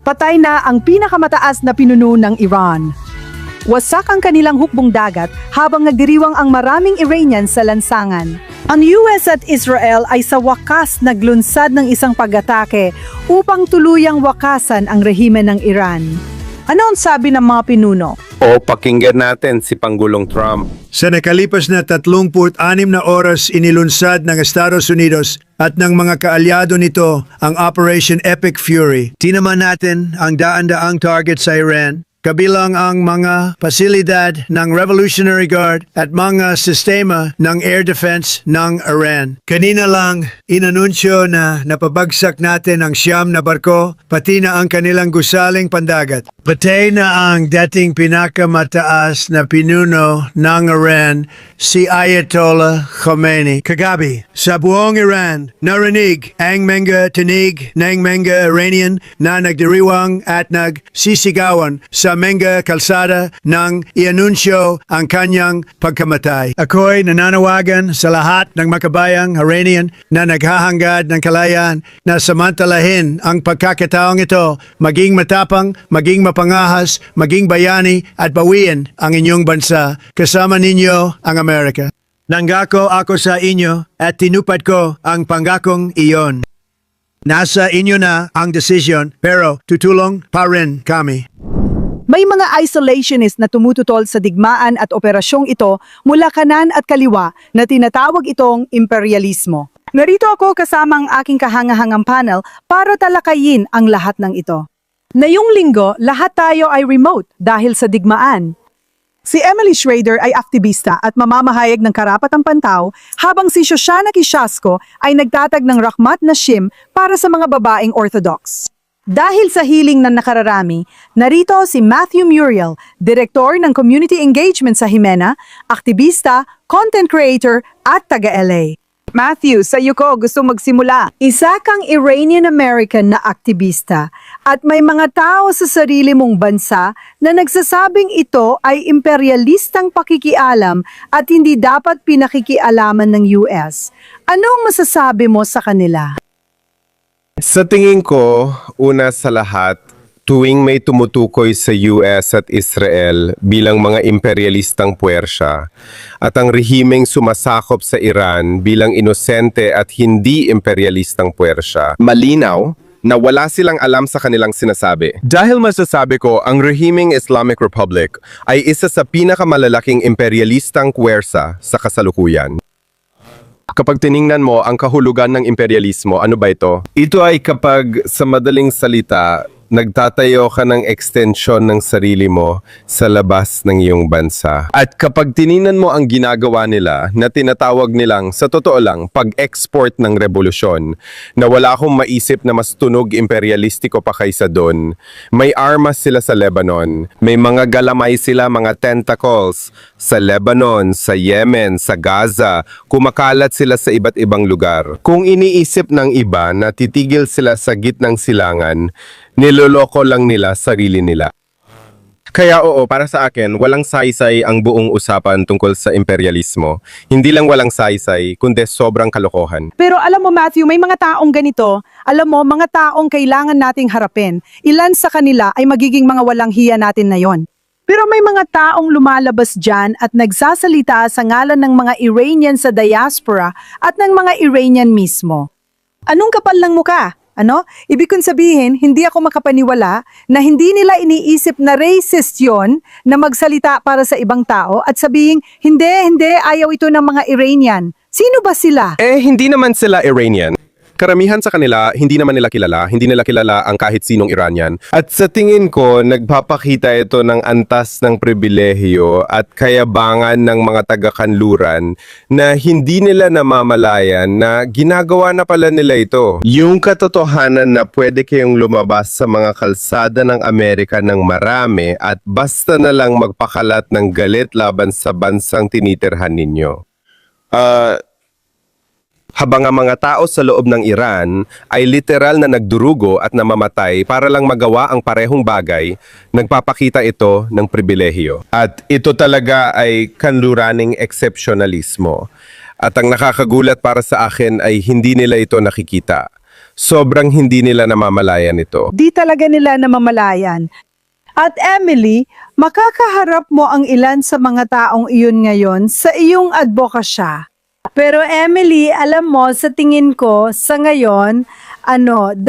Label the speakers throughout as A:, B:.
A: Patay na ang pinakamataas na pinuno ng Iran. Wasak ang kanilang hukbong dagat habang nagdiriwang ang maraming Iranians sa lansangan. Ang US at Israel ay sa wakas naglunsad ng isang pag-atake upang tuluyang wakasan ang rehimen ng Iran. Ano ang sabi ng mga pinuno?
B: O pakinggan natin si Pangulong Trump.
C: Sa nakalipas na 36 na oras inilunsad ng Estados Unidos at ng mga kaalyado nito ang Operation Epic Fury. Tinaman natin ang daan-daang target sa Iran, kabilang ang mga pasilidad ng Revolutionary Guard at mga sistema ng air defense ng Iran. Kanina lang, inanunsyo na napabagsak natin ang 9 na barko, pati na ang kanilang gusaling pandagat. Patay na ang dating pinakamataas na pinuno ng Iran, si Ayatollah Khomeini. Kagabi, sa buong Iran, narinig ang mga tinig ng mga Iranian na nagdiriwang at nagsisigawan sa mga kalsada nang ianunsyo ang kanyang pagkamatay. Ako'y nananawagan sa lahat ng makabayang Iranian na naghahangad ng kalayaan na samantalahin ang pagkakataong ito, maging matapang, maging mapangahas, maging bayani at bawiin ang inyong bansa. Kasama ninyo ang Amerika. Nanggako ako sa inyo at tinupad ko ang panggakong iyon. Nasa inyo na ang desisyon pero tutulong pa rin kami.
A: May mga isolationist na tumututol sa digmaan at operasyong ito mula kanan at kaliwa na tinatawag itong imperialismo. Narito ako kasama ang aking kahangahangang panel para talakayin ang lahat ng ito. Ngayong linggo, lahat tayo ay remote dahil sa digmaan. Si Emily Schrader ay aktivista at mamamahayag ng karapatang pantao habang si Shoshana Kishasco ay nagtatag ng Rahmat Nashim para sa mga babaeng Orthodox. Dahil sa hiling ng nakararami, narito si Matthew Muriel, Direktor ng Community Engagement sa Jimena, aktivista, content creator at taga-LA. Matthew, sa iyo ko gusto magsimula. Isa kang Iranian-American na aktivista at may mga tao sa sarili mong bansa na nagsasabing ito ay imperialistang pakikialam at hindi dapat pinakikialaman ng US. Anong masasabi mo sa kanila?
B: Sa tingin ko, una sa lahat, tuwing may tumutukoy sa US at Israel bilang mga imperialistang puwersya at ang rehimeng sumasakop sa Iran bilang inosente at hindi imperialistang puwersya, malinaw na wala silang alam sa kanilang sinasabi. Dahil masasabi ko, ang rehimeng Islamic Republic ay isa sa pinakamalalaking imperialistang puwersa sa kasalukuyan. Kapag tiningnan mo ang kahulugan ng imperialismo, ano ba ito? Ito ay kapag sa madaling salita, nagtatayo ka ng extension ng sarili mo sa labas ng iyong bansa. At kapag tiningnan mo ang ginagawa nila na tinatawag nilang sa totoo lang pag-export ng revolusyon, na wala akong maisip na mas tunog imperialistiko pa kaysa doon. May armas sila sa Lebanon, may mga galamay sila, mga tentacles sa Lebanon, sa Yemen, sa Gaza, kumakalat sila sa iba't ibang lugar. Kung iniisip ng iba na titigil sila sa gitnang silangan, niloloko lang nila sarili nila. Kaya oo, para sa akin, walang saysay ang buong usapan tungkol sa imperialismo. Hindi lang walang saysay, kundi sobrang kalokohan.
A: Pero alam mo Matthew, may mga taong ganito. Alam mo, mga taong kailangan nating harapin. Ilan sa kanila ay magiging mga walang hiya natin na yon. Pero may mga taong lumalabas dyan at nagsasalita sa ngalan ng mga Iranian sa diaspora at ng mga Iranian mismo. Anong kapal ng muka? Ano? Ibig kong sabihin, hindi ako makapaniwala na hindi nila iniisip na racist yon na magsalita para sa ibang tao at sabihin, hindi, ayaw ito ng mga Iranian. Sino ba sila?
B: Hindi naman sila Iranian. Karamihan sa kanila, hindi naman nila kilala, hindi nila kilala ang kahit sinong Iranian. At sa tingin ko, nagpapakita ito ng antas ng pribilehiyo at kayabangan ng mga taga-kanluran na hindi nila namamalayan na ginagawa na pala nila ito. Yung katotohanan na pwede kayong lumabas sa mga kalsada ng Amerika ng marami at basta na lang magpakalat ng galit laban sa bansang tinitirhan ninyo. Habang ang mga tao sa loob ng Iran ay literal na nagdurugo at namamatay para lang magawa ang parehong bagay, nagpapakita ito ng pribilehiyo. At ito talaga ay kanluraning eksepsyonalismo. At ang nakakagulat para sa akin ay hindi nila ito nakikita. Sobrang hindi nila namamalayan ito.
A: Di talaga nila namamalayan. At Emily, makakaharap mo ang ilan sa mga taong iyon ngayon sa iyong advokasya. Pero Emily, alam mo, sa tingin ko, sa ngayon, 2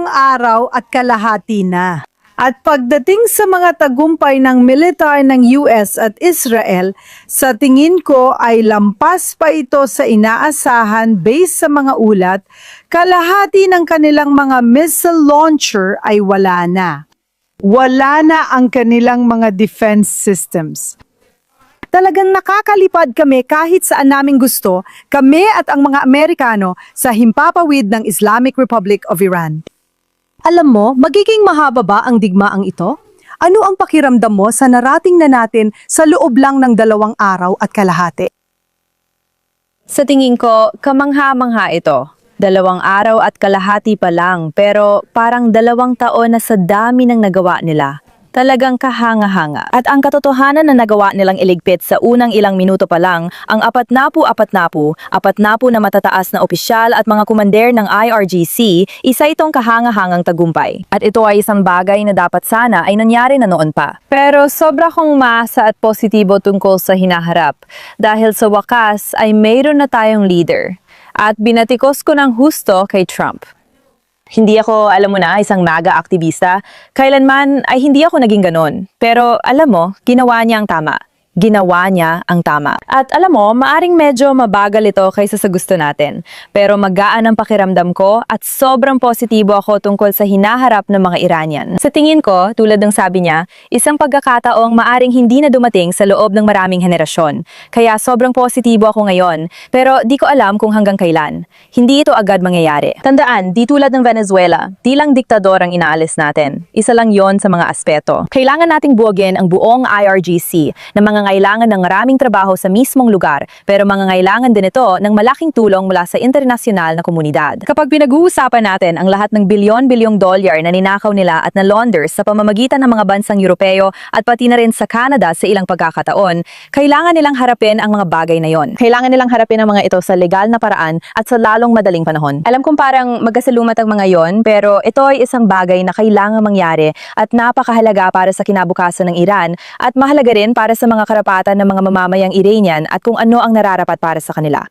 A: araw at kalahati na. At pagdating sa mga tagumpay ng militar ng US at Israel, sa tingin ko ay lampas pa ito sa inaasahan based sa mga ulat, kalahati ng kanilang mga missile launcher ay wala na. Wala na ang kanilang mga defense systems. Talagang nakakalipad kami kahit saan naming gusto, kami at ang mga Amerikano sa himpapawid ng Islamic Republic of Iran. Alam mo, magiging mahaba ba ang digmaang ito? Ano ang pakiramdam mo sa narating na natin sa loob lang ng 2 araw at kalahati?
D: Sa tingin ko, kamangha-mangha ito. 2 araw at kalahati pa lang, pero parang 2 taon na sa dami ng nagawa nila. Talagang kahanga-hanga. At ang katotohanan na nagawa nilang iligpit sa unang ilang minuto pa lang, ang 40 na matataas na opisyal at mga kumander ng IRGC, isa itong kahanga-hangang tagumpay. At ito ay isang bagay na dapat sana ay nangyari na noon pa. Pero sobra kong maasa at positibo tungkol sa hinaharap, dahil sa wakas ay mayroon na tayong leader. At binatikos ko ng husto kay Trump. Hindi ako, alam mo na, isang MAGA aktivista. Kailanman ay hindi ako naging ganon. Pero alam mo, ginawa niya ang tama. Ginawa niya ang tama. At alam mo, maaring medyo mabagal ito kaysa sa gusto natin. Pero magaan ang pakiramdam ko at sobrang positibo ako tungkol sa hinaharap ng mga Iranian. Sa tingin ko, tulad ng sabi niya, isang pagkakataong maaring hindi na dumating sa loob ng maraming henerasyon. Kaya sobrang positibo ako ngayon. Pero di ko alam kung hanggang kailan. Hindi ito agad mangyayari. Tandaan, di tulad ng Venezuela, di lang diktador ang inaalis natin. Isa lang yon sa mga aspeto. Kailangan nating buwagin ang buong IRGC na mga mangangailangan ng maraming trabaho sa mismong lugar, pero mangangailangan din ito ng malaking tulong mula sa internasyonal na komunidad. Kapag pinag-uusapan natin ang lahat ng bilyon-bilyong dolyar na ninakaw nila at na-launders sa pamamagitan ng mga bansang Europeo at pati na rin sa Canada sa ilang pagkakataon, kailangan nilang harapin ang mga bagay na yon. Kailangan nilang harapin ang mga ito sa legal na paraan at sa lalong madaling panahon. Alam kong parang magkasalumat ang mga yon, pero ito ay isang bagay na kailangan mangyari at napakahalaga para sa kinabukasan ng Iran at mahalaga rin para sa mga karapatan ng mga mamamayang Iranian at kung ano ang nararapat para sa kanila.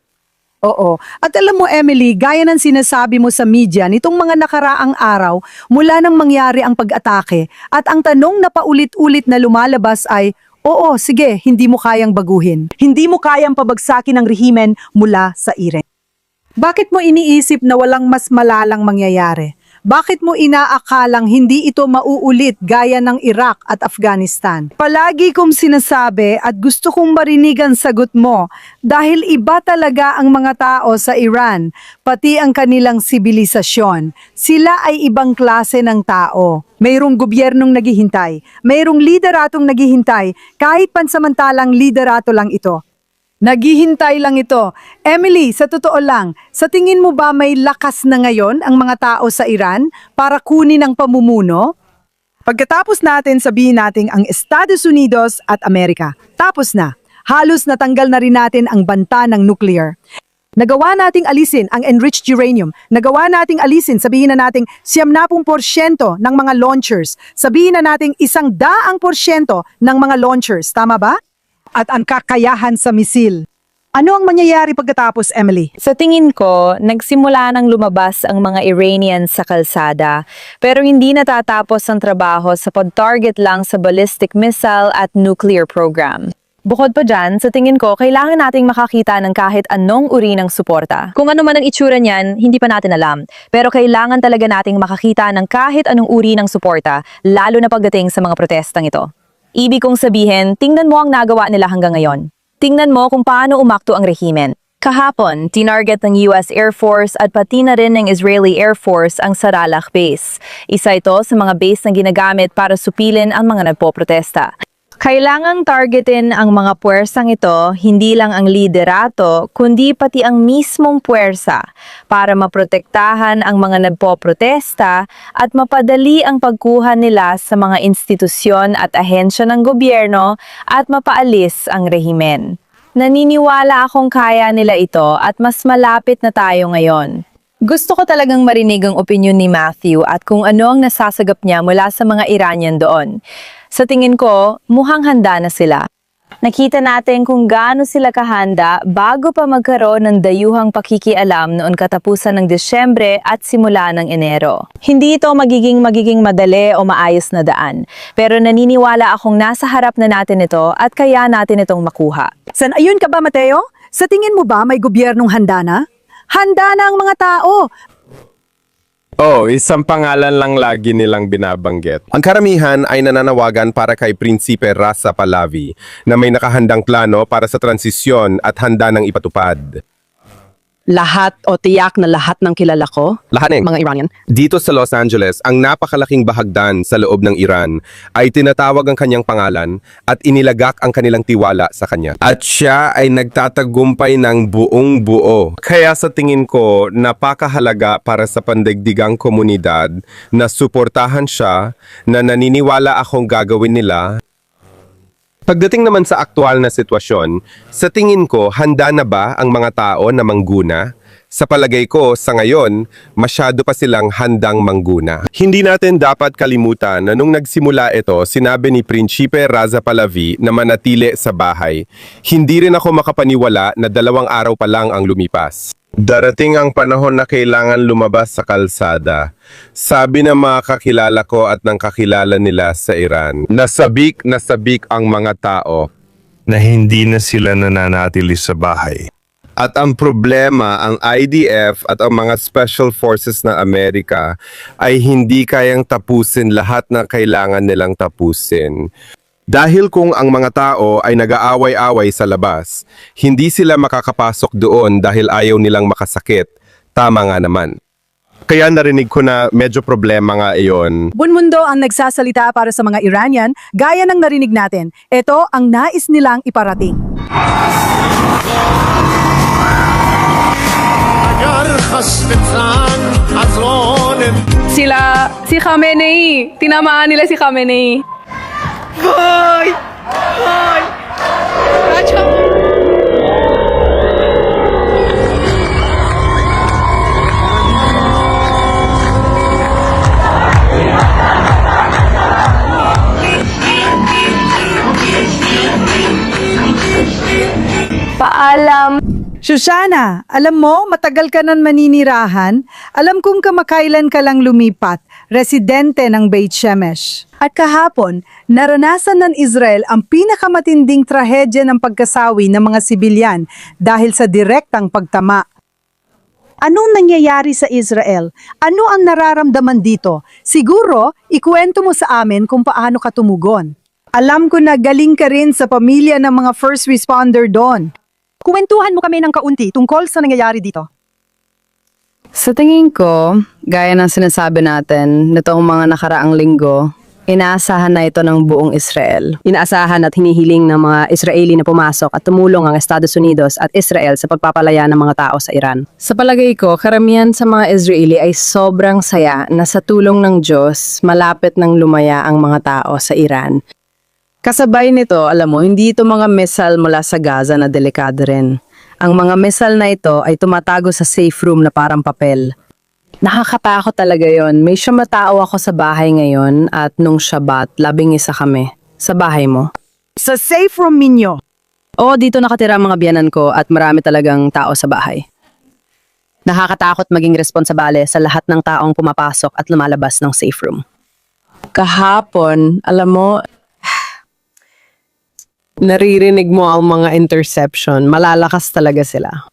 A: Oo. At alam mo, Emily, gaya ng sinasabi mo sa media nitong mga nakaraang araw mula nang mangyari ang pag-atake at ang tanong na paulit-ulit na lumalabas ay, oo, sige, hindi mo kayang baguhin. Hindi mo kayang pabagsakin ang rehimen mula sa Iran. Bakit mo iniisip na walang mas malalang mangyayari? Bakit mo inaakalang hindi ito mauulit gaya ng Iraq at Afghanistan? Palagi kong sinasabi at gusto kong marinig ang sagot mo dahil iba talaga ang mga tao sa Iran, pati ang kanilang sibilisasyon. Sila ay ibang klase ng tao. Mayroong gobyernong naghihintay, mayroong lideratong naghihintay, kahit pansamantalang liderato lang ito. Naghihintay lang ito. Emily, sa totoo lang, sa tingin mo ba may lakas na ngayon ang mga tao sa Iran para kunin ang pamumuno? Pagkatapos natin sabihin natin ang Estados Unidos at Amerika, tapos na. Halos natanggal na rin natin ang banta ng nuclear. Nagawa nating alisin ang enriched uranium. Nagawa nating alisin, sabihin na nating 70% ng mga launchers. Sabihin na nating 100% ng mga launchers. Tama ba? At ang kakayahan sa misil. Ano ang mangyayari pagkatapos, Emily?
D: Sa tingin ko, nagsimula nang lumabas ang mga Iranians sa kalsada, pero hindi natatapos ang trabaho sa pag-target lang sa ballistic missile at nuclear program. Bukod pa dyan, sa tingin ko, kailangan nating makakita ng kahit anong uri ng suporta. Kung ano man ang itsura niyan, hindi pa natin alam. Pero kailangan talaga nating makakita ng kahit anong uri ng suporta, lalo na pagdating sa mga protestang ito. Ibig kong sabihin, tingnan mo ang nagawa nila hanggang ngayon. Tingnan mo kung paano umakto ang rehimen. Kahapon, tinarget ng US Air Force at pati na rin ng Israeli Air Force ang Saralak Base. Isa ito sa mga base na ginagamit para supilin ang mga nagpoprotesta. Kailangang targetin ang mga puwersang ito, hindi lang ang liderato, kundi pati ang mismong puwersa para maprotektahan ang mga nagpoprotesta at mapadali ang pagkuha nila sa mga institusyon at ahensya ng gobyerno at mapaalis ang rehimen. Naniniwala akong kaya nila ito at mas malapit na tayo ngayon. Gusto ko talagang marinig ang opinyon ni Matthew at kung ano ang nasasagap niya mula sa mga Iranian doon. Sa tingin ko, mukhang handa na sila. Nakita natin kung gaano sila kahanda bago pa magkaroon ng dayuhang pakikialam noon katapusan ng Desyembre at simula ng Enero. Hindi ito magiging madali o maayos na daan, pero naniniwala akong nasa harap na natin ito at kaya natin itong makuha.
A: San-ayon ka ba, Mateo? Sa tingin mo ba may gobyernong handa na? Handa na ang mga tao!
B: Isang pangalan lang lagi nilang binabanggit. Ang karamihan ay nananawagan para kay Prinsipe Reza Pahlavi na may nakahandang plano para sa transisyon at handa ng ipatupad.
E: Lahat o tiyak na lahat ng kilala ko,
B: Lahat ng
E: mga Iranian,
B: dito sa Los Angeles, ang napakalaking bahagdan sa loob ng Iran ay tinatawag ang kanyang pangalan at inilagak ang kanilang tiwala sa kanya. At siya ay nagtatagumpay ng buong buo. Kaya sa tingin ko, napakahalaga para sa pandaigdigang komunidad na suportahan siya, na naniniwala akong gagawin nila. Pagdating naman sa aktual na sitwasyon, sa tingin ko, handa na ba ang mga tao na mangguna? Sa palagay ko, sa ngayon, masyado pa silang handang mangguna. Hindi natin dapat kalimutan na nung nagsimula ito, sinabi ni Prinsipe Reza Pahlavi na manatili sa bahay. Hindi rin ako makapaniwala na 2 araw pa lang ang lumipas. Darating ang panahon na kailangan lumabas sa kalsada. Sabi ng mga kakilala ko at ng kakilala nila sa Iran, nasabik ang mga tao
F: na hindi na sila nananatili sa bahay.
B: At ang problema, ang IDF at ang mga special forces ng Amerika ay hindi kayang tapusin lahat na kailangan nilang tapusin. Dahil kung ang mga tao ay nag-aaway-away sa labas, hindi sila makakapasok doon dahil ayaw nilang makasakit. Tama nga naman. Kaya narinig ko na medyo problema nga iyon.
A: Bunmundo ang nagsasalita para sa mga Iranian, gaya ng narinig natin. Ito ang nais nilang iparating.
G: Si Khamenei. Tinamaan nila si Khamenei.
D: Paalam!
A: Shoshana, alam mo, matagal ka nang maninirahan. Alam kong kamakailan ka lang lumipat, residente ng Beit Shemesh. At kahapon, naranasan ng Israel ang pinakamatinding trahedya ng pagkasawi ng mga sibilyan dahil sa direktang pagtama. Anong nangyayari sa Israel? Ano ang nararamdaman dito? Siguro, ikuwento mo sa amin kung paano ka tumugon. Alam ko na galing ka rin sa pamilya ng mga first responder doon. Kuwentuhan mo kami ng kaunti tungkol sa nangyayari dito.
E: Sa tingin ko, gaya ng sinasabi natin, nitong mga nakaraang linggo, inaasahan na ito ng buong Israel. Inaasahan at hinihiling ng mga Israeli na pumasok at tumulong ang Estados Unidos at Israel sa pagpapalaya ng mga tao sa Iran. Sa palagay ko, karamihan sa mga Israeli ay sobrang saya na sa tulong ng Diyos, malapit nang lumaya ang mga tao sa Iran. Kasabay nito, alam mo, hindi ito mga missile mula sa Gaza na delikado rin. Ang mga missile na ito ay tumatago sa safe room na parang papel. Nakakatakot talaga yon. May matao ako sa bahay ngayon at nung Shabbat, 11 kami. Sa bahay mo.
A: Sa safe room ninyo.
E: Oo, dito nakatira ang mga biyanan ko at marami talagang tao sa bahay. Nakakatakot maging responsabale sa lahat ng taong pumapasok at lumalabas ng safe room. Kahapon, alam mo, naririnig mo ang mga interception, malalakas talaga sila.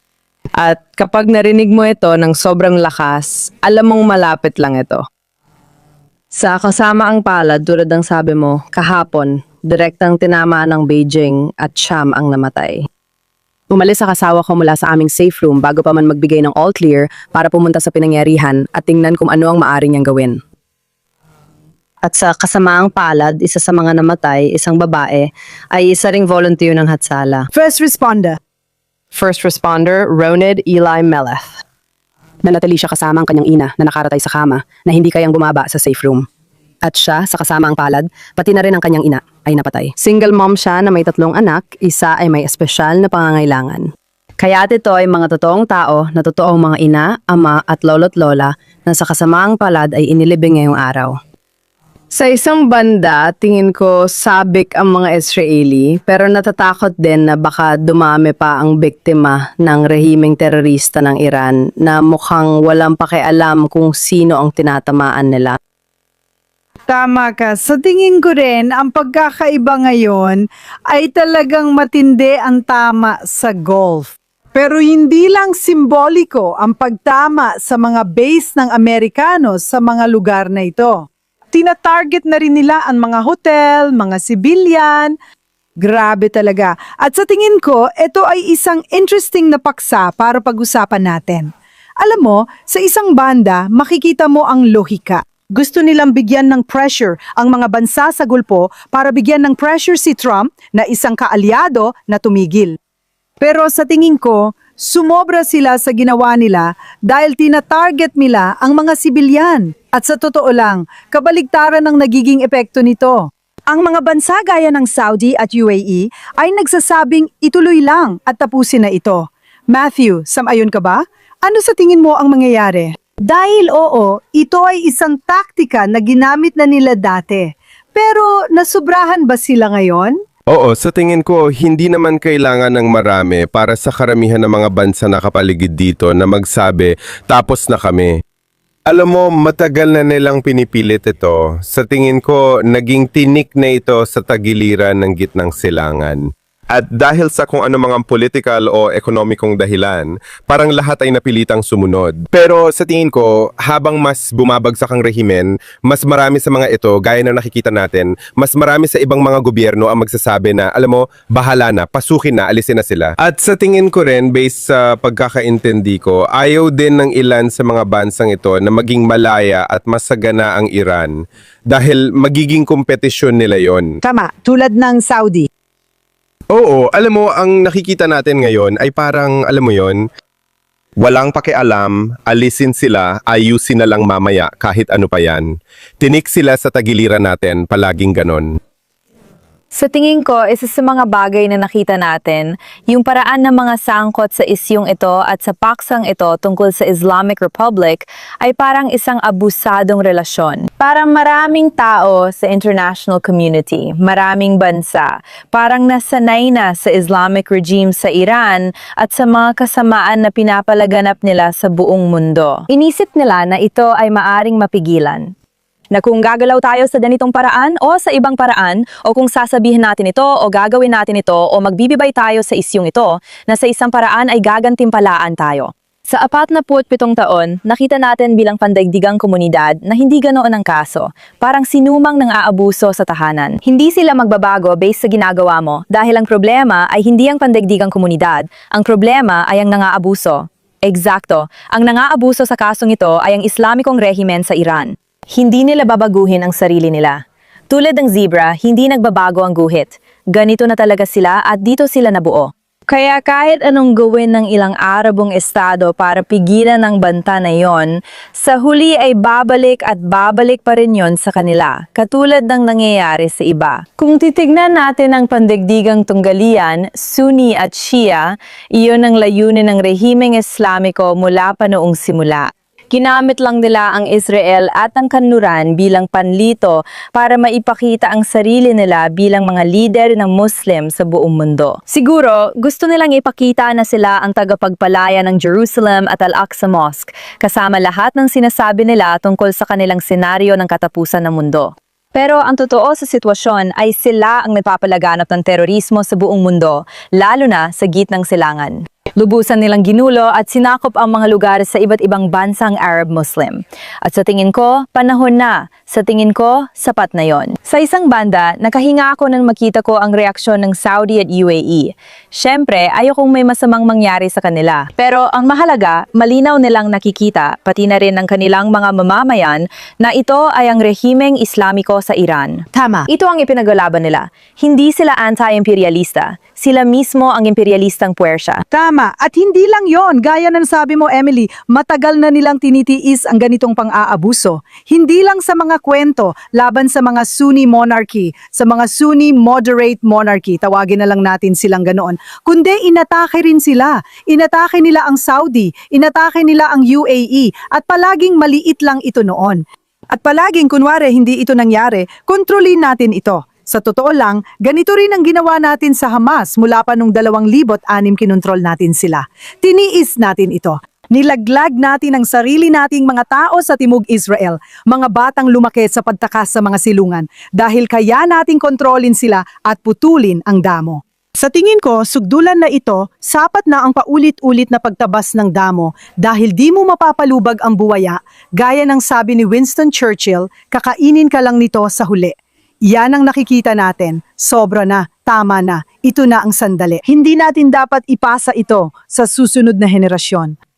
E: At kapag narinig mo ito ng sobrang lakas, alam mong malapit lang ito. Sa kasama ang palad, tulad ng sabi mo, kahapon, direktang tinamaan ng Beijing at Sham ang namatay. Umalis sa kasawa ko mula sa aming safe room bago pa man magbigay ng all clear para pumunta sa pinangyarihan at tingnan kung ano ang maaari niyang gawin. At sa kasamaang palad, isa sa mga namatay, isang babae, ay isa ring volunteer ng Hatsala.
A: First responder.
E: First responder, Ronid Eli Meleth. Nanatili siya kasama ang kanyang ina na nakaratay sa kama na hindi kayang bumaba sa safe room. At siya, sa kasamaang palad, pati na rin ang kanyang ina, ay napatay. Single mom siya na may 3 anak, isa ay may espesyal na pangangailangan. Kaya't ito ay mga totoong tao na totoong mga ina, ama at lolo't lola na sa kasamaang palad ay inilibing ngayong araw. Sa isang banda, tingin ko sabik ang mga Israeli pero natatakot din na baka dumami pa ang biktima ng rehimeng terorista ng Iran na mukhang walang pakialam kung sino ang tinatamaan nila.
A: Tama ka. Sa tingin ko rin, ang pagkakaiba ngayon ay talagang matindi ang tama sa golf. Pero hindi lang simboliko ang pagtama sa mga base ng Amerikano sa mga lugar na ito. Tina-target na rin nila ang mga hotel, mga civilian. Grabe talaga. At sa tingin ko, ito ay isang interesting na paksa para pag-usapan natin. Alam mo, sa isang banda, makikita mo ang lohika. Gusto nilang bigyan ng pressure ang mga bansa sa Gulpo para bigyan ng pressure si Trump na isang kaalyado na tumigil. Pero sa tingin ko, sumobra sila sa ginawa nila dahil tina-target nila ang mga sibilyan. At sa totoo lang, kabaligtaran ang nagiging epekto nito. Ang mga bansa gaya ng Saudi at UAE ay nagsasabing ituloy lang at tapusin na ito. Matthew, sam-ayon ka ba? Ano sa tingin mo ang mangyayari? Dahil oo, ito ay isang taktika na ginamit na nila dati. Pero nasubrahan ba sila ngayon?
B: Oo, sa tingin ko, hindi naman kailangan ng marami para sa karamihan ng mga bansa na kapaligid dito na magsabi, tapos na kami. Alam mo, matagal na nilang pinipilit ito. Sa tingin ko, naging tinik na ito sa tagiliran ng gitnang silangan. At dahil sa kung ano mga political o ekonomikong dahilan, parang lahat ay napilitang sumunod. Pero sa tingin ko, habang mas bumabagsak ang rehimen, mas marami sa mga ito, gaya na nakikita natin, mas marami sa ibang mga gobyerno ang magsasabi na, alam mo, bahala na, pasukin na, alisin na sila. At sa tingin ko rin, based sa pagkakaintindi ko, ayaw din ng ilan sa mga bansang ito na maging malaya at masagana ang Iran dahil magiging kompetisyon nila yon.
A: Tama, tulad ng Saudi.
B: Oo, alam mo, ang nakikita natin ngayon ay parang, alam mo yon, walang pakialam, alisin sila, ayusin na lang mamaya kahit ano pa yan. Tinik sila sa tagiliran natin, palaging ganon.
D: Sa tingin ko, isa sa mga bagay na nakita natin, yung paraan ng mga sangkot sa isyong ito at sa paksang ito tungkol sa Islamic Republic ay parang isang abusadong relasyon. Parang maraming tao sa international community, maraming bansa, parang nasanay na sa Islamic regime sa Iran at sa mga kasamaan na pinapalaganap nila sa buong mundo. Inisip nila na ito ay maaring mapigilan. Na kung gagalaw tayo sa ganitong paraan o sa ibang paraan o kung sasabihin natin ito o gagawin natin ito o magbibibay tayo sa isyong ito na sa isang paraan ay gagantimpalaan tayo. Sa 47 taon, nakita natin bilang pandaigdigang komunidad na hindi ganoon ang kaso. Parang sinumang nang aabuso sa tahanan. Hindi sila magbabago based sa ginagawa mo dahil ang problema ay hindi ang pandaigdigang komunidad. Ang problema ay ang nangaabuso. Eksakto, ang nangaabuso sa kasong ito ay ang Islamikong rehimen sa Iran. Hindi nila babaguhin ang sarili nila. Tulad ng zebra, hindi nagbabago ang guhit. Ganito na talaga sila at dito sila nabuo. Kaya kahit anong gawin ng ilang Arabong estado para pigilan ang banta na yon, sa huli ay babalik at babalik pa rin yon sa kanila, katulad ng nangyayari sa iba. Kung titignan natin ang pandigdigang tunggalian, Sunni at Shia, iyon ang layunin ng rehimeng Islamiko mula pa noong simula. Ginamit lang nila ang Israel at ang kanluran bilang panlito para maipakita ang sarili nila bilang mga lider ng Muslim sa buong mundo. Siguro, gusto nilang ipakita na sila ang tagapagpalaya ng Jerusalem at Al-Aqsa Mosque, kasama lahat ng sinasabi nila tungkol sa kanilang senaryo ng katapusan ng mundo. Pero ang totoo sa sitwasyon ay sila ang nagpapalaganap ng terorismo sa buong mundo, lalo na sa gitnang silangan. Lubusan nilang ginulo at sinakop ang mga lugar sa iba't ibang bansang Arab-Muslim. At sa tingin ko, panahon na. Sa tingin ko, sapat na yon. Sa isang banda, nakahinga ako nang makita ko ang reaksyon ng Saudi at UAE. Siyempre, ayokong may masamang mangyari sa kanila. Pero ang mahalaga, malinaw nilang nakikita, pati na rin ng kanilang mga mamamayan, na ito ay ang rehimeng Islamiko sa Iran.
A: Tama.
D: Ito ang ipinaglalaban nila. Hindi sila anti-imperialista. Sila mismo ang imperialistang puwersya.
A: Tama. At hindi lang yon, gaya ng sabi mo, Emily, matagal na nilang tinitiis ang ganitong pang-aabuso. Hindi lang sa mga mga kwento laban sa mga Sunni monarchy, sa mga Sunni moderate monarchy, tawagin na lang natin silang ganoon, kundi inatake rin sila. Inatake nila ang Saudi, inatake nila ang UAE, at palaging maliit lang ito noon. At palaging kunwari hindi ito nangyari, kontrolin natin ito. Sa totoo lang, ganito rin ang ginawa natin sa Hamas mula pa nung 2006 kinontrol natin sila. Tiniis natin ito. Nilaglag natin ang sarili nating mga tao sa Timog Israel, mga batang lumaki sa pagtakas sa mga silungan, dahil kaya nating kontrolin sila at putulin ang damo. Sa tingin ko, sugdulan na ito, sapat na ang paulit-ulit na pagtabas ng damo dahil di mo mapapalubag ang buwaya, gaya ng sabi ni Winston Churchill, kakainin ka lang nito sa huli. Yan ang nakikita natin. Sobra na, tama na, ito na ang sandali. Hindi natin dapat ipasa ito sa susunod na henerasyon.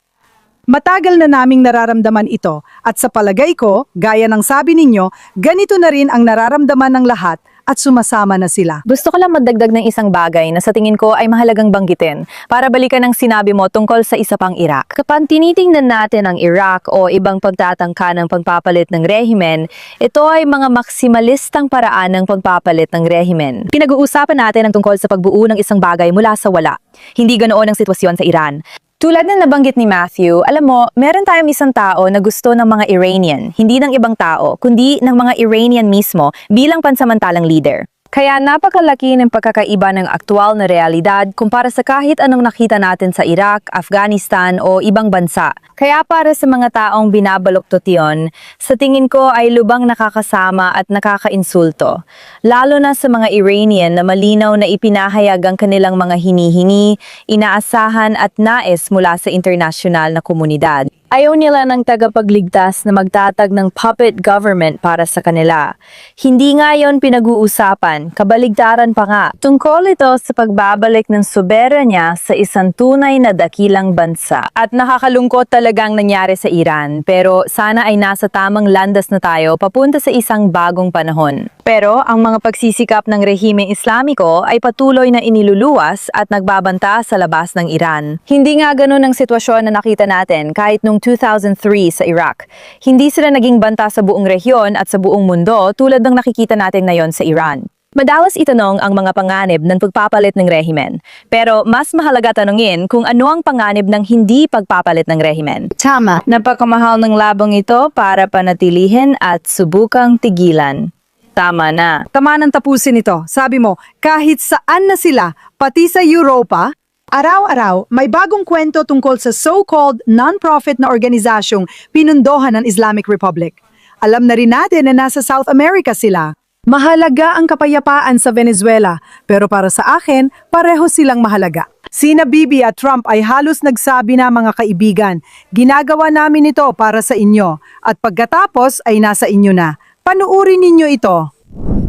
A: Matagal na naming nararamdaman ito at sa palagay ko, gaya ng sabi ninyo, ganito na rin ang nararamdaman ng lahat at sumasama na sila.
D: Gusto ko lang magdagdag ng isang bagay na sa tingin ko ay mahalagang banggitin para balikan ang sinabi mo tungkol sa isa pang Iraq. Kapag tinitingnan natin ang Iraq o ibang pagtatangka ng pagpapalit ng rehimen, ito ay mga maksimalistang paraan ng pagpapalit ng rehimen. Pinag-uusapan natin ang tungkol sa pagbuo ng isang bagay mula sa wala. Hindi ganoon ang sitwasyon sa Iran. Tulad ng nabanggit ni Matthew, alam mo, meron tayong isang tao na gusto ng mga Iranian, hindi ng ibang tao, kundi ng mga Iranian mismo bilang pansamantalang leader. Kaya napakalaki ng pagkakaiba ng aktual na realidad kumpara sa kahit anong nakita natin sa Iraq, Afghanistan o ibang bansa. Kaya para sa mga taong binabaluktot yon, sa tingin ko ay lubang nakakasama at nakakainsulto. Lalo na sa mga Iranian na malinaw na ipinahayag ang kanilang mga hinihingi, inaasahan at nais mula sa internasyonal na komunidad. Ayaw nila ng tagapagligtas na magtatag ng puppet government para sa kanila. Hindi nga yon pinag-uusapan, kabaligtaran pa nga. Tungkol ito sa pagbabalik ng soberanya sa isang tunay na dakilang bansa. At nakakalungkot talagang nangyari sa Iran, pero sana ay nasa tamang landas na tayo papunta sa isang bagong panahon. Pero ang mga pagsisikap ng rehimeng Islamiko ay patuloy na iniluluwas at nagbabanta sa labas ng Iran. Hindi nga ganun ang sitwasyon na nakita natin kahit nung 2003 sa Iraq. Hindi sila naging banta sa buong rehiyon at sa buong mundo tulad ng nakikita natin ngayon sa Iran. Madalas itanong ang mga panganib ng pagpapalit ng rehimen. Pero mas mahalaga tanungin kung ano ang panganib ng hindi pagpapalit ng rehimen.
A: Tama.
D: Napakamahal ng labang ito para panatilihin at subukang tigilan. Tama na.
A: Tama nang tapusin ito. Sabi mo, kahit saan na sila, pati sa Europa, araw-araw may bagong kwento tungkol sa so-called non-profit na organisasyong pinundohan ng Islamic Republic. Alam na rin natin na nasa South America sila. Mahalaga ang kapayapaan sa Venezuela, pero para sa akin, pareho silang mahalaga. Sina Bibi at Trump ay halos nagsabi na mga kaibigan, ginagawa namin ito para sa inyo, at pagkatapos ay nasa inyo na. Panuurin ninyo ito.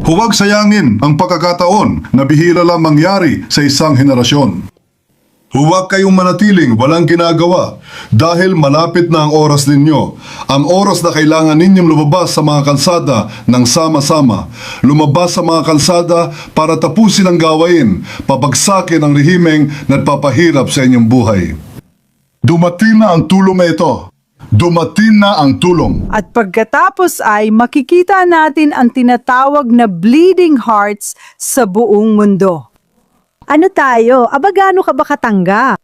H: Huwag sayangin ang pagkakataon na bihira lang mangyari sa isang henerasyon. Huwag kayong manatiling walang ginagawa dahil malapit na ang oras ninyo. Ang oras na kailangan ninyong lumabas sa mga kalsada ng sama-sama. Lumabas sa mga kalsada para tapusin ang gawain, papagsakin ang rehimeng nagpapahirap sa inyong buhay. Dumating na ang tulong na ito. Dumating na ang tulong.
A: At pagkatapos ay makikita natin ang tinatawag na bleeding hearts sa buong mundo. Ano tayo? Aba, gaano ka ba katangga?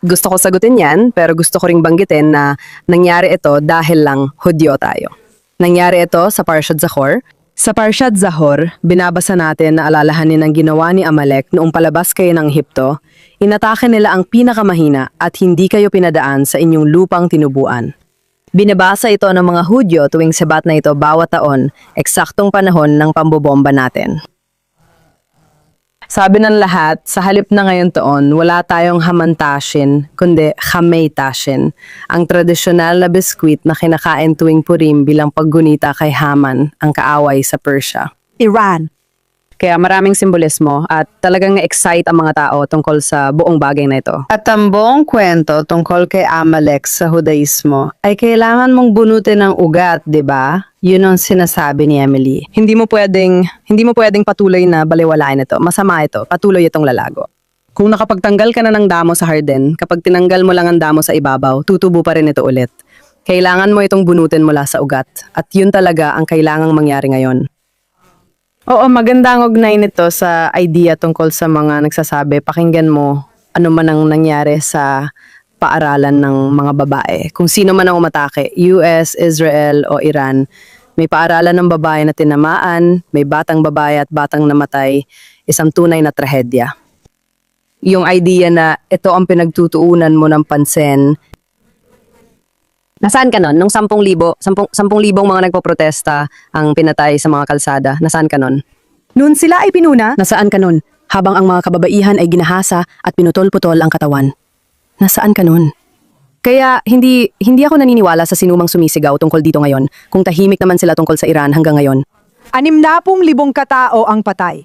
E: Gusto ko sagutin yan, pero gusto ko ring banggitin na nangyari ito dahil lang Hudyo tayo. Nangyari ito sa Parshat Zachor. Sa Parshat Zachor, binabasa natin na alalahanin ang ginawa ni Amalek noong palabas kayo ng Ehipto. Inatake nila ang pinakamahina at hindi kayo pinadaan sa inyong lupang tinubuan. Binabasa ito ng mga Hudyo tuwing sabat na ito bawat taon, eksaktong panahon ng pambobomba natin. Sabi ng lahat, sa halip na ngayon taon, wala tayong hamantashin, kundi chameytashin, ang tradisyonal na biskwit na kinakain tuwing Purim bilang paggunita kay Haman, ang kaaway sa Persia.
A: Iran.
E: Kaya maraming simbolismo at talagang na-excite ang mga tao tungkol sa buong bagay na ito. At ang buong kwento tungkol kay Amalek sa Judaismo ay kailangan mong bunutin ng ugat, di ba? Yun ang sinasabi ni Emily. Hindi mo pwedeng patuloy na baliwalain ito. Masama ito. Patuloy itong lalago. Kung nakapagtanggal ka na ng damo sa harden, kapag tinanggal mo lang ang damo sa ibabaw, tutubo pa rin ito ulit. Kailangan mo itong bunutin mula sa ugat. At yun talaga ang kailangang mangyari ngayon. Oo, maganda ang ugnay nito sa idea tungkol sa mga nagsasabi. Pakinggan mo ano man ang nangyari sa paaralan ng mga babae. Kung sino man ang umatake, US, Israel o Iran, may paaralan ng babae na tinamaan, may batang babae at batang namatay, isang tunay na trahedya. Yung idea na ito ang pinagtutuunan mo ng pansin. Nasaan ka nun? Nung 10,000 mga nagpoprotesta ang pinatay sa mga kalsada. Nasaan ka nun?
A: Noon sila ay pinuna,
E: Nasaan ka nun? Habang ang mga kababaihan ay ginahasa at pinutol-putol ang katawan. Nasaan ka nun? Kaya hindi ako naniniwala sa sinumang sumisigaw tungkol dito ngayon kung tahimik naman sila tungkol sa Iran hanggang ngayon.
A: 60,000 katao ang patay.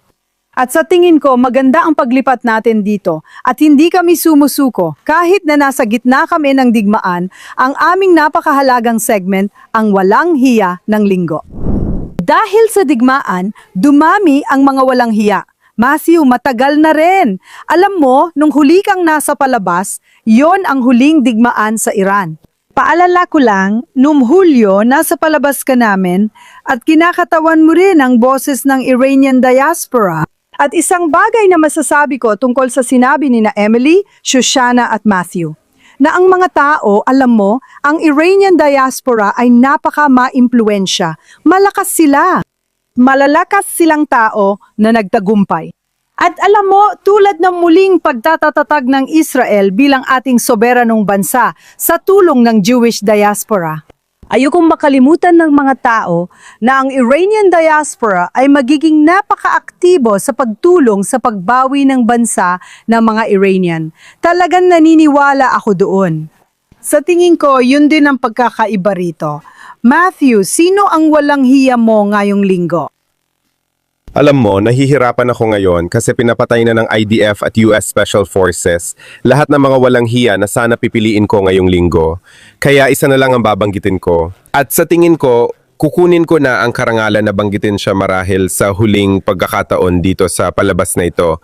A: At sa tingin ko, maganda ang paglipat natin dito at hindi kami sumusuko kahit na nasa gitna kami ng digmaan ang aming napakahalagang segment, ang walang hiya ng linggo. Dahil sa digmaan, dumami ang mga walang hiya. Matthew, matagal na rin. Alam mo, nung huli kang nasa palabas, yon ang huling digmaan sa Iran. Paalala ko lang, noong Hulyo, nasa palabas ka namin at kinakatawan mo rin ang boses ng Iranian diaspora. At isang bagay na masasabi ko tungkol sa sinabi ni na Emily, Shoshana at Matthew, na ang mga tao, alam mo, ang Iranian diaspora ay napaka-maimpluwensya. Malakas sila. Malalakas silang tao na nagtagumpay. At alam mo, tulad ng muling pagtatatatag ng Israel bilang ating soberanong bansa sa tulong ng Jewish diaspora. Ayokong makalimutan ng mga tao na ang Iranian diaspora ay magiging napaka-aktibo sa pagtulong sa pagbawi ng bansa ng mga Iranian. Talagang naniniwala ako doon. Sa tingin ko, yun din ang pagkakaiba rito. Matthew, sino ang walang hiya mo ngayong linggo?
B: Alam mo, nahihirapan ako ngayon kasi pinapatay na ng IDF at US Special Forces lahat ng mga walang hiya na sana pipiliin ko ngayong linggo. Kaya isa na lang ang babanggitin ko. At sa tingin ko, kukunin ko na ang karangalan na banggitin siya marahil sa huling pagkakataon dito sa palabas na ito.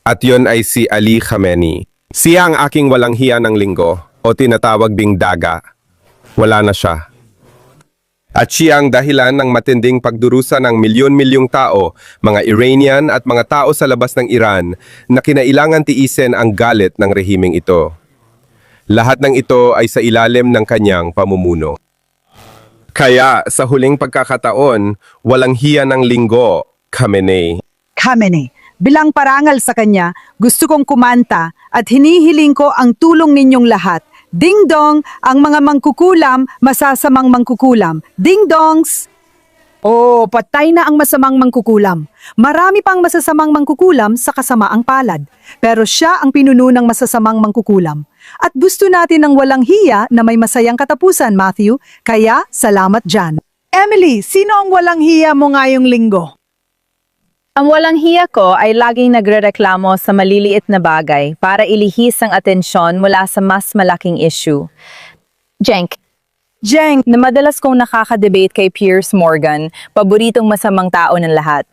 B: At yon ay si Ali Khamenei. Siya ang aking walang hiya ng linggo o tinatawag ding daga. Wala na siya. At siya ang dahilan ng matinding pagdurusa ng milyon-milyong tao, mga Iranian at mga tao sa labas ng Iran na kinailangan tiisin ang galit ng rehimeng ito. Lahat ng ito ay sa ilalim ng kanyang pamumuno. Kaya sa huling pagkakataon, walang hiya ng linggo, Khamenei.
A: Khamenei. Bilang parangal sa kanya, gusto kong kumanta at hinihiling ko ang tulong ninyong lahat. Ding-dong, ang mga mangkukulam, masasamang mangkukulam. Ding-dongs! Oh, patay na ang masamang mangkukulam. Marami pang masasamang mangkukulam sa kasamaang palad. Pero siya ang pinuno ng masasamang mangkukulam. At gusto natin ng walang hiya na may masayang katapusan, Matthew. Kaya, salamat dyan. Emily, sino ang walang hiya mo ngayong linggo?
D: Ang walang hiya ko ay laging nagrereklamo sa maliliit na bagay para ilihis ang atensyon mula sa mas malaking issue. Jenk, na madalas kong nakaka-debate kay Piers Morgan, paboritong masamang tao ng lahat.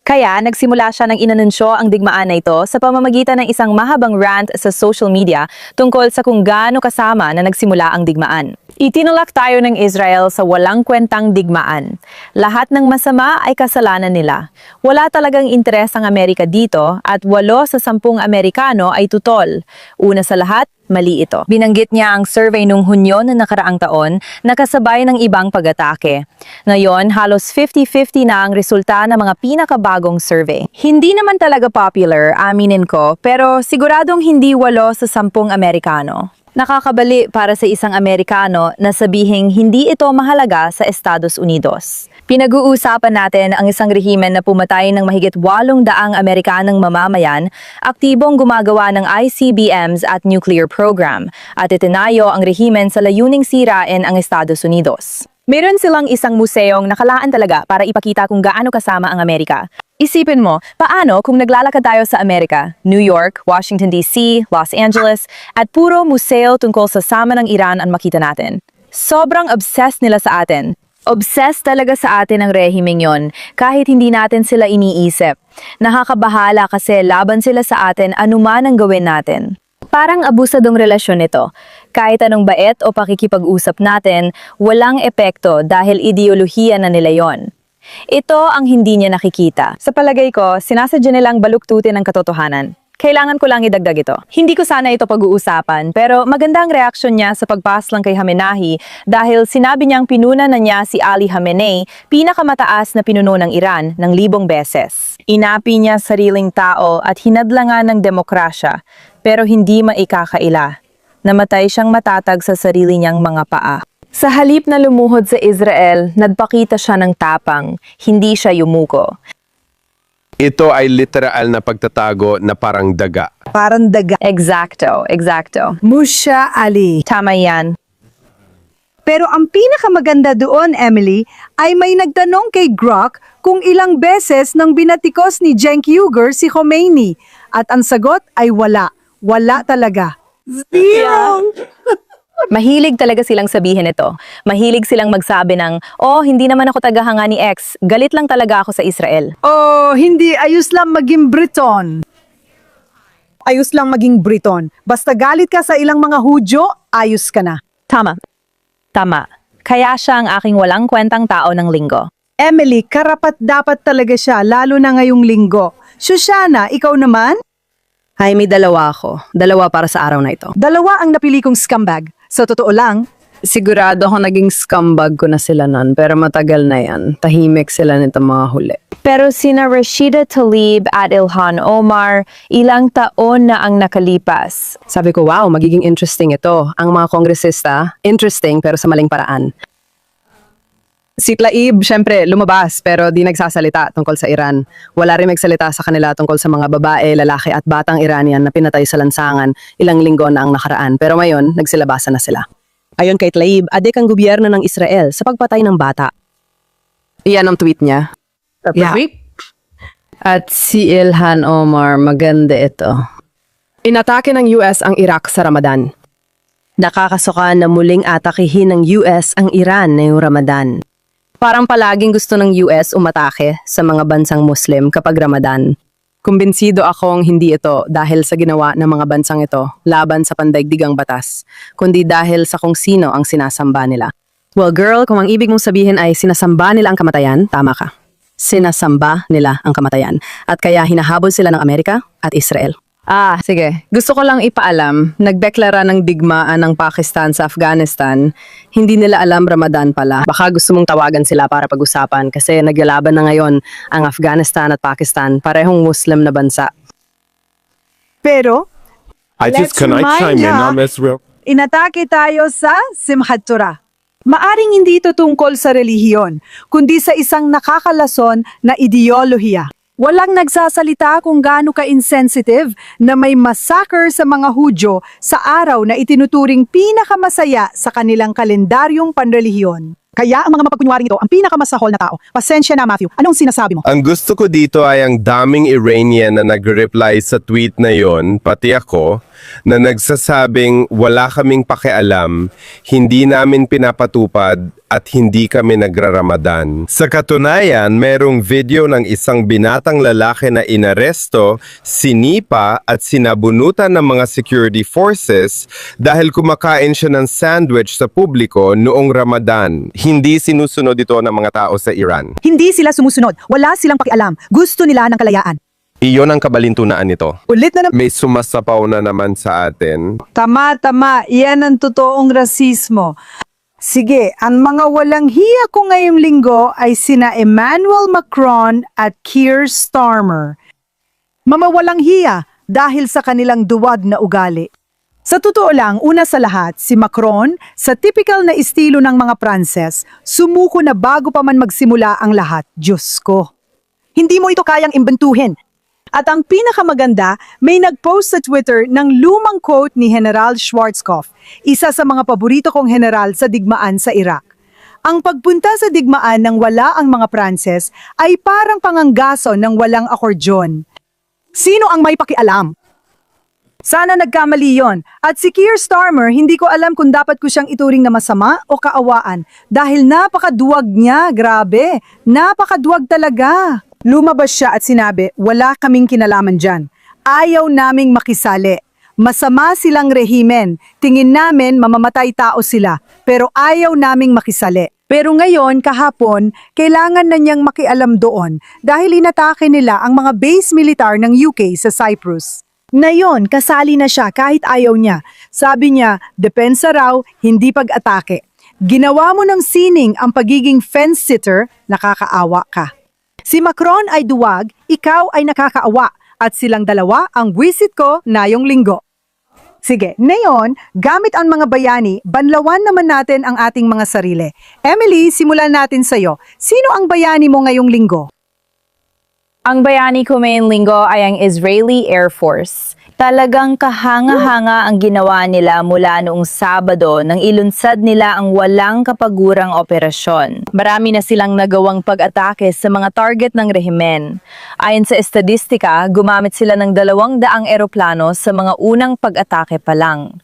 D: Kaya nagsimula siya ng inanunsyo ang digmaan na ito sa pamamagitan ng isang mahabang rant sa social media tungkol sa kung gaano kasama na nagsimula ang digmaan. Itinulak tayo ng Israel sa walang kwentang digmaan. Lahat ng masama ay kasalanan nila. Wala talagang interes ang Amerika dito at 8 sa 10 Amerikano ay tutol. Una sa lahat, mali ito. Binanggit niya ang survey nung Hunyo na nakaraang taon na kasabay ng ibang pag-atake. Ngayon, halos 50-50 na ang resulta ng mga pinakabagong survey. Hindi naman talaga popular, aminin ko, pero siguradong hindi 8 sa 10 Amerikano. Nakakabali para sa isang Amerikano na sabihing hindi ito mahalaga sa Estados Unidos. Pinag-uusapan natin ang isang rehimen na pumatay ng mahigit 800 Amerikanong mamamayan, aktibong gumagawa ng ICBMs at nuclear program, at itinayo ang rehimen sa layuning sirain ang Estados Unidos. Meron silang isang museong nakalaan talaga para ipakita kung gaano kasama ang Amerika. Isipin mo, paano kung naglalakad tayo sa Amerika, New York, Washington DC, Los Angeles, at puro museo tungkol sa sama ng Iran ang makita natin? Sobrang obsessed nila sa atin. Obsessed talaga sa atin ang rehimeng yon, kahit hindi natin sila iniisip. Nakakabahala kasi laban sila sa atin anuman ang gawin natin. Parang abusadong relasyon ito. Kahit anong bait o pakikipag-usap natin, walang epekto dahil ideolohiya na nila yon. Ito ang hindi niya nakikita. Sa palagay ko, sinasadya nilang baluktutin ang katotohanan. Kailangan ko lang idagdag ito. Hindi ko sana ito pag-uusapan, pero maganda ang reaksyon niya sa pagpas lang kay Khamenei dahil sinabi niyang pinuna na niya si Ali Khamenei, pinakamataas na pinuno ng Iran ng 1,000 beses. Inapi niya sariling tao at hinadlangan ng demokrasya, pero hindi maikakaila. Namatay siyang matatag sa sarili niyang mga paa. Sa halip na lumuhod sa Israel, nagpakita siya ng tapang, hindi siya yumuko.
B: Ito ay literal na pagtatago na parang daga.
A: Parang daga.
D: Exacto, exacto.
A: Musha Ali.
D: Tama yan.
A: Pero ang pinakamaganda doon, Emily, ay may nagtanong kay Grok kung ilang beses nang binatikos ni Cenk Uygur si Khomeini. At ang sagot ay wala. Wala talaga. Zero!
D: Mahilig talaga silang sabihin ito. Mahilig silang magsabi ng, oh, hindi naman ako tagahanga ni X. Galit lang talaga ako sa Israel.
A: Oh, hindi. Ayos lang maging Briton. Ayos lang maging Briton. Basta galit ka sa ilang mga Hudyo, ayos ka na.
D: Tama. Tama. Kaya siya ang aking walang kwentang tao ng linggo.
A: Emily, karapat dapat talaga siya, lalo na ngayong linggo. Shoshana, ikaw naman?
E: Ay, may dalawa ako. Dalawa para sa araw na ito.
A: Dalawa ang napili kong scumbag. Sa totoo lang,
E: Sigurado ako naging scumbag ko na sila nun, pero matagal na yan. Tahimik sila nito mga huli.
D: Pero sina Rashida Tlaib at Ilhan Omar, ilang taon na ang nakalipas.
E: Sabi ko, wow, magiging interesting ito. Ang mga kongresista, interesting pero sa maling paraan. Si Tlaib, syempre, lumabas pero di nagsasalita tungkol sa Iran. Wala rin magsalita sa kanila tungkol sa mga babae, lalaki at batang Iranian na pinatay sa lansangan ilang linggo na ang nakaraan. Pero ngayon, nagsilabasan na sila. Ayon kay Tlaib, adik ang gobyerno ng Israel sa pagpatay ng bata. Iyan ang tweet niya. Yeah. At si Ilhan Omar, maganda ito. Inatake ng US ang Iraq sa Ramadan. Nakakasuka na muling atakihin ng US ang Iran ngayong Ramadan. Parang palaging gusto ng US umatake sa mga bansang Muslim kapag Ramadan. Kumbinsido akong hindi ito dahil sa ginawa ng mga bansang ito laban sa pandaigdigang batas, kundi dahil sa kung sino ang sinasamba nila. Well girl, kung ang ibig mong sabihin ay sinasamba nila ang kamatayan, tama ka. Sinasamba nila ang kamatayan at kaya hinahabol sila ng Amerika at Israel. Sige. Gusto ko lang ipaalam, nagdeklara ng digmaan ng Pakistan sa Afghanistan. Hindi nila alam Ramadan pala. Baka gusto mong tawagan sila para pag-usapan kasi naglalaban na ngayon ang Afghanistan at Pakistan, parehong Muslim na bansa.
A: pero
B: Let's
A: can I chime in on
B: Israel?
A: inatake tayo sa Simchat Torah. Maaring hindi ito tungkol sa relihiyon, kundi sa isang nakakalason na ideolohiya. Walang nagsasalita kung gaano ka-insensitive na may massacre sa mga Hudyo sa araw na itinuturing pinakamasaya sa kanilang kalendaryong panrelihiyon. Kaya ang mga mapagkunwaring ito ang pinakamasahol na tao. Pasensya na, Matthew. Anong sinasabi mo?
B: Ang gusto ko dito ay ang daming Iranian na nag-reply sa tweet na yon, pati ako, na nagsasabing wala kaming pakialam, hindi namin pinapatupad at hindi kami nagraramadan. Sa katunayan, merong video ng isang binatang lalaki na inaresto, sinipa at sinabunutan ng mga security forces dahil kumakain siya ng sandwich sa publiko noong Ramadan. Hindi sinusunod ito ng mga tao sa Iran.
A: Hindi sila sumusunod. Wala silang pakialam. Gusto nila ng kalayaan.
B: Iyon ang kabalintunaan nito.
A: Ulit na
B: May sumasapaw na naman sa atin.
A: Tama. Iyan ang totoong rasismo. Sige, ang mga walang hiya ko ngayong linggo ay sina Emmanuel Macron at Keir Starmer. Mamawalang hiya dahil sa kanilang duwag na ugali. Sa totoo lang, una sa lahat, si Macron, sa typical na estilo ng mga Pranses, sumuko na bago pa man magsimula ang lahat. Diyos ko. Hindi mo ito kayang imbentuhin. At ang pinakamaganda, may nag-post sa Twitter ng lumang quote ni General Schwarzkopf, isa sa mga paborito kong general sa digmaan sa Iraq. Ang pagpunta sa digmaan ng wala ang mga Pranses ay parang panganggaso ng walang akordyon. Sino ang may pakialam? Sana nagkamali yon. At si Keir Starmer, hindi ko alam kung dapat ko siyang ituring na masama o kaawaan dahil napakaduwag niya, grabe. Napakaduwag talaga. Lumabas siya at sinabi, wala kaming kinalaman dyan. Ayaw naming makisali. Masama silang rehimen. Tingin namin mamamatay tao sila, pero ayaw naming makisali. Pero ngayon, kahapon, kailangan na niyang makialam doon dahil inatake nila ang mga base militar ng UK sa Cyprus. Ngayon, kasali na siya kahit ayaw niya. Sabi niya, depensa raw, hindi pag-atake. Ginawa mo ng sining ang pagiging fence-sitter, nakakaawa ka. Si Macron ay duwag, ikaw ay nakakaawa, at silang dalawa ang wisit ko ngayong linggo. Sige, ngayon, gamit ang mga bayani, banlawan naman natin ang ating mga sarili. Emily, simulan natin sa'yo. Sino ang bayani mo ngayong linggo?
D: Ang bayani ko ngayong linggo ay ang Israeli Air Force. Talagang kahanga-hanga ang ginawa nila mula noong Sabado nang ilunsad nila ang walang kapagurang operasyon. Marami na silang nagawang pag-atake sa mga target ng rehimen. Ayon sa estadistika, gumamit sila ng 200 eroplano sa mga unang pag-atake pa lang.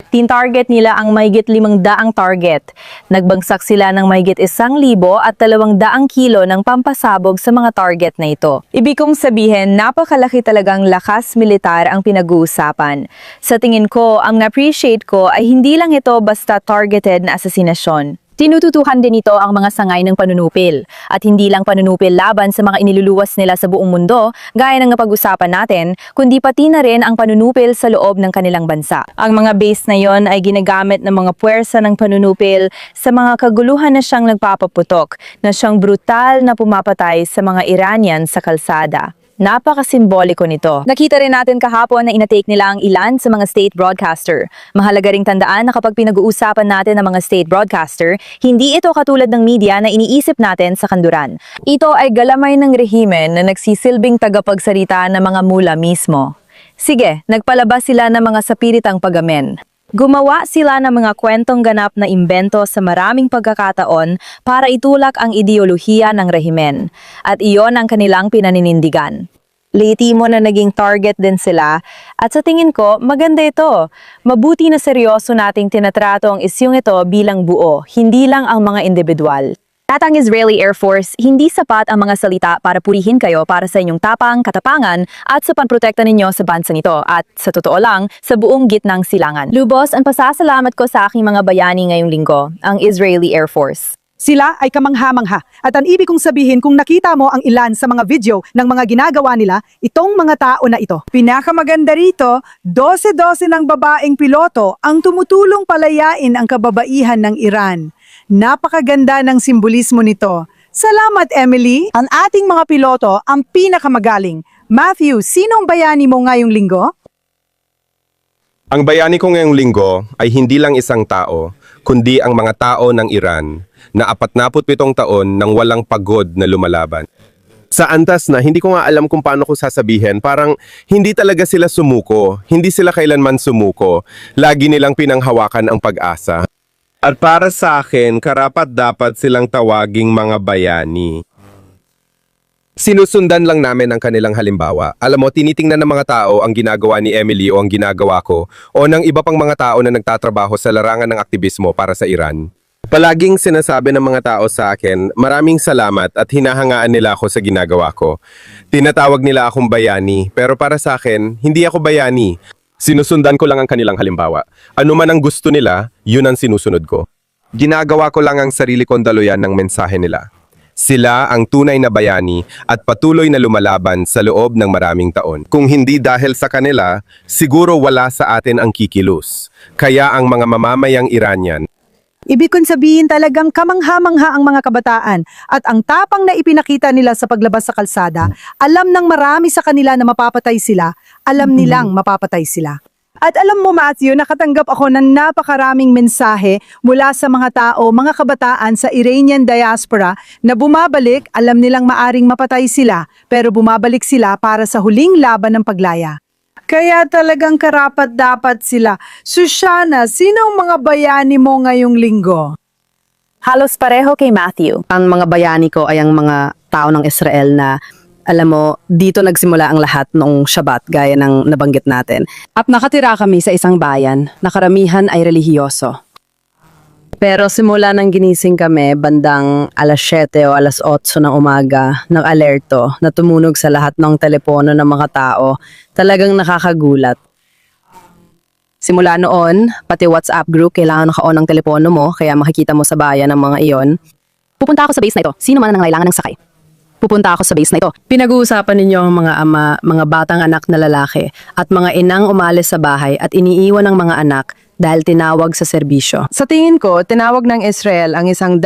D: Tin-target nila ang mahigit 500 target. Nagbagsak sila ng mahigit 1,000 at 200 kilo ng pampasabog sa mga target na ito. Ibig kong sabihin, napakalaki talagang lakas militar ang pinag-uusapan. Sa tingin ko, ang na-appreciate ko ay hindi lang ito basta targeted na asasinasyon. Tinututuhan din ito ang mga sangay ng panunupil. At hindi lang panunupil laban sa mga iniluluwas nila sa buong mundo, gaya ng napag-usapan natin, kundi pati na rin ang panunupil sa loob ng kanilang bansa. Ang mga base na yon ay ginagamit ng mga puwersa ng panunupil sa mga kaguluhan na siyang nagpapaputok, na siyang brutal na pumapatay sa mga Iranian sa kalsada. Napakasimboliko nito. Nakita rin natin kahapon na inatake nila ang ilan sa mga state broadcaster. Mahalaga ring tandaan na kapag pinag-uusapan natin ang mga state broadcaster, hindi ito katulad ng media na iniisip natin sa kanduran. Ito ay galamay ng rehimen na nagsisilbing tagapagsalita ng mga mula mismo. Sige, nagpalabas sila ng mga sapiritang pagamen. Gumawa sila ng mga kwentong ganap na imbento sa maraming pagkakataon para itulak ang ideolohiya ng rehimen. At iyon ang kanilang pinaninindigan. Lehitimo na naging target din sila at sa tingin ko, maganda ito. Mabuti na seryoso nating tinatrato ang isyung ito bilang buo, hindi lang ang mga individual. At ang Israeli Air Force, hindi sapat ang mga salita para purihin kayo para sa inyong tapang, katapangan at sa panprotekta ninyo sa bansang ito at sa totoo lang, sa buong gitnang silangan. Lubos ang pasasalamat ko sa aking mga bayani ngayong linggo, ang Israeli Air Force.
A: Sila ay kamangha-mangha at ang ibig kong sabihin kung nakita mo ang ilan sa mga video ng mga ginagawa nila, itong mga tao na ito. Pinakamaganda rito, 12-12 ng babaeng piloto ang tumutulong palayain ang kababaihan ng Iran. Napakaganda ng simbolismo nito. Salamat, Emily. Ang ating mga piloto ang pinakamagaling. Matthew, sinong bayani mo ngayong linggo?
B: Ang bayani ko ngayong linggo ay hindi lang isang tao, kundi ang mga tao ng Iran na 47 taon nang walang pagod na lumalaban. Sa antas na hindi ko nga alam kung paano ko sasabihin, parang hindi talaga sila sumuko, hindi sila kailanman sumuko, lagi nilang pinanghawakan ang pag-asa. At para sa akin, karapat dapat silang tawaging mga bayani. Sinusundan lang namin ang kanilang halimbawa. Alam mo, tinitingnan ng mga tao ang ginagawa ni Emily o ang ginagawa ko o ng iba pang mga tao na nagtatrabaho sa larangan ng aktivismo para sa Iran. Palaging sinasabi ng mga tao sa akin, maraming salamat at hinahangaan nila ako sa ginagawa ko. Tinatawag nila akong bayani, pero para sa akin, hindi ako bayani. Sinusundan ko lang ang kanilang halimbawa. Ano man ang gusto nila, yun ang sinusunod ko. Ginagawa ko lang ang sarili kong daluyan ng mensahe nila. Sila ang tunay na bayani at patuloy na lumalaban sa loob ng maraming taon. Kung hindi dahil sa kanila, siguro wala sa atin ang kikilos. Kaya ang mga mamamayang Iranian,
A: Ibig kong sabihin talagang kamangha-mangha ang mga kabataan at ang tapang na ipinakita nila sa paglabas sa kalsada, alam ng marami sa kanila na mapapatay sila, alam nilang mapapatay sila. At alam mo Matthew, nakatanggap ako ng napakaraming mensahe mula sa mga tao, mga kabataan sa Iranian diaspora na bumabalik, alam nilang maaring mapatay sila, pero bumabalik sila para sa huling laban ng paglaya. Kaya talagang karapat-dapat sila. Sushana, sino ang mga bayani mo ngayong linggo?
D: Halos pareho kay Matthew.
E: Ang mga bayani ko ay ang mga tao ng Israel na, alam mo, dito nagsimula ang lahat noong Shabbat gaya ng nabanggit natin. At nakatira kami sa isang bayan na karamihan ay relihiyoso. Pero simula nang ginising kami, bandang alas 7 o alas 8 ng umaga, ng alerto na tumunog sa lahat ng telepono ng mga tao, talagang nakakagulat. Simula noon, pati WhatsApp group, kailangan naka-on ang telepono mo, kaya makikita mo sa bayan ang mga iyon.
I: Pupunta ako sa base na ito. Sino man ang nangailangan ng sakay? Pupunta ako sa base na ito.
E: Pinag-uusapan ninyo ang mga ama, mga batang anak na lalaki, at mga inang umalis sa bahay at iniiwan ng mga anak dahil tinawag sa serbisyo. Sa tingin ko, tinawag ng Israel ang 100,000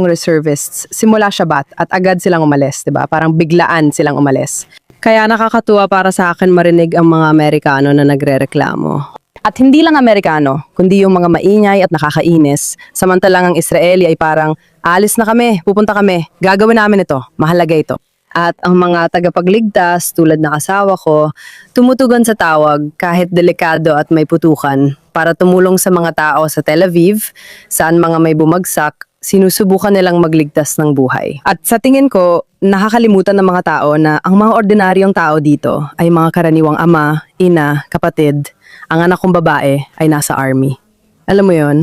E: reservists simula Shabbat at agad silang umalis, 'di ba? Parang biglaan silang umalis. Kaya nakakatuwa para sa akin marinig ang mga Amerikano na nagrereklamo. At hindi lang Amerikano, kundi yung mga maingay at nakakainis. Samantalang ang Israeli ay parang, alis na kami, pupunta kami, gagawin namin ito, mahalaga ito. At ang mga tagapagligtas tulad ng asawa ko, tumutugon sa tawag kahit delikado at may putukan para tumulong sa mga tao sa Tel Aviv, saan mga may bumagsak, sinusubukan nilang magligtas ng buhay. At sa tingin ko, nakakalimutan ng mga tao na ang mga ordinaryong tao dito ay mga karaniwang ama, ina, kapatid. Ang anak kong babae ay nasa army. Alam mo yon?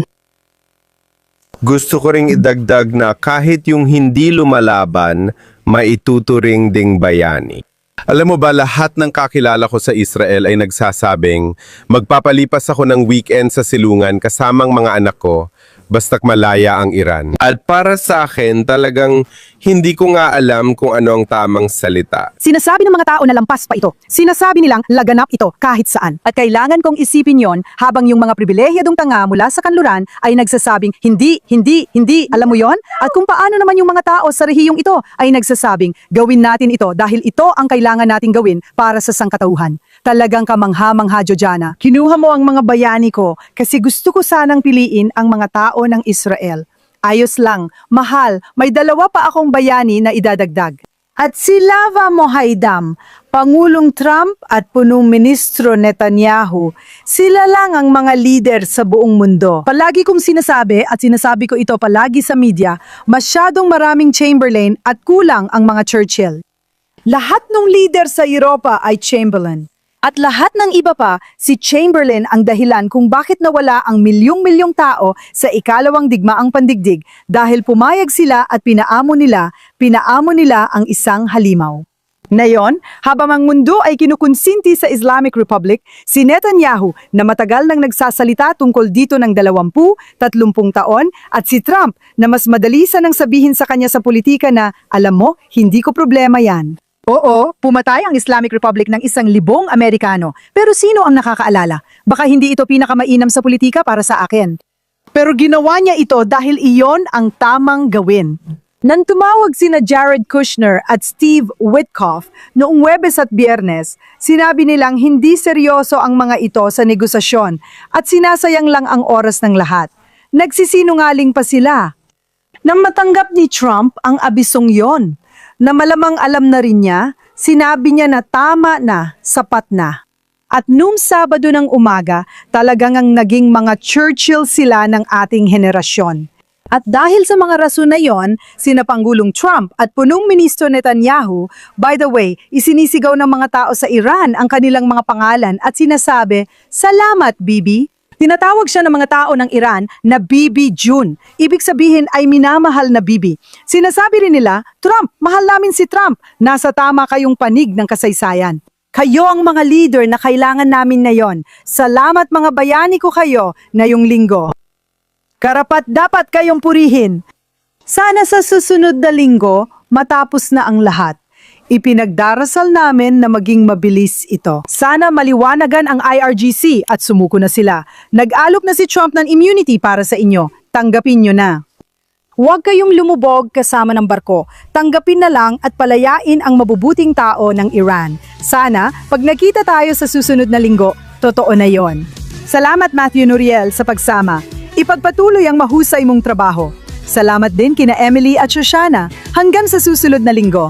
B: Gusto ko ring idagdag na kahit yung hindi lumalaban, maituturing ding bayani. Alam mo ba, lahat ng kakilala ko sa Israel ay nagsasabing, magpapalipas ako ng weekend sa silungan kasamang mga anak ko, basta't malaya ang Iran. At para sa akin, talagang hindi ko nga alam kung ano ang tamang salita.
A: Sinasabi ng mga tao na lampas pa ito. Sinasabi nilang laganap ito kahit saan. At kailangan kong isipin yon habang yung mga pribilehiyadong tanga mula sa kanluran ay nagsasabing hindi. Alam mo yon? At kung paano naman yung mga tao sa rehiyong ito ay nagsasabing gawin natin ito dahil ito ang kailangan nating gawin para sa sangkatauhan. Talagang kamangha-mangha, Jojana. Kinuha mo ang mga bayani ko kasi gusto ko sanang piliin ang mga tao ng Israel. Ayos lang, mahal, may 2 pa akong bayani na idadagdag. At si Lava Mohaidam, Pangulong Trump at punong ministro Netanyahu, sila lang ang mga leader sa buong mundo. Palagi kong sinasabi at sinasabi ko ito palagi sa media, masyadong maraming Chamberlain at kulang ang mga Churchill. Lahat ng leader sa Europa ay Chamberlain. At lahat ng iba pa, si Chamberlain ang dahilan kung bakit nawala ang milyong-milyong tao sa ikalawang digmaang pandigdig dahil pumayag sila at pinaamo nila ang isang halimaw. Ngayon, habang ang mundo ay kinukonsinti sa Islamic Republic, si Netanyahu na matagal nang nagsasalita tungkol dito ng 20-30 taon at si Trump na mas madali sanang sabihin sa kanya sa politika na, alam mo, hindi ko problema yan. Oo, pumatay ang Islamic Republic ng 1,000 Amerikano. Pero sino ang nakakaalala? Baka hindi ito pinakamainam sa politika para sa akin. Pero ginawa niya ito dahil iyon ang tamang gawin. Nang tumawag sina Jared Kushner at Steve Witkoff noong Huwebes at Biyernes, sinabi nilang hindi seryoso ang mga ito sa negosasyon at sinasayang lang ang oras ng lahat. Nagsisinungaling pa sila. Nang matanggap ni Trump ang abisong yon, na malamang alam na rin niya, sinabi niya na tama na, sapat na. At noong Sabado ng umaga, talagang ang naging mga Churchill sila ng ating henerasyon. At dahil sa mga rason na yon, sina Pangulong Trump at punong ministro Netanyahu, by the way, isinisigaw ng mga tao sa Iran ang kanilang mga pangalan at sinasabi, "Salamat, Bibi." Tinatawag siya ng mga tao ng Iran na Bibi June. Ibig sabihin ay minamahal na Bibi. Sinasabi rin nila, Trump, mahal namin si Trump. Nasa tama kayong panig ng kasaysayan. Kayo ang mga leader na kailangan namin ngayon. Salamat mga bayani ko kayo ngayong linggo. Karapat dapat kayong purihin. Sana sa susunod na linggo, matapos na ang lahat. Ipinagdarasal namin na maging mabilis ito. Sana maliwanagan ang IRGC at sumuko na sila. Nag-alok na si Trump ng immunity para sa inyo. Tanggapin nyo na. Huwag kayong lumubog kasama ng barko. Tanggapin na lang at palayain ang mabubuting tao ng Iran. Sana, pag nakita tayo sa susunod na linggo, totoo na yon. Salamat Matthew Nuriel sa pagsama. Ipagpatuloy ang mahusay mong trabaho. Salamat din kina Emily at Shoshana. Hanggang sa susunod na linggo.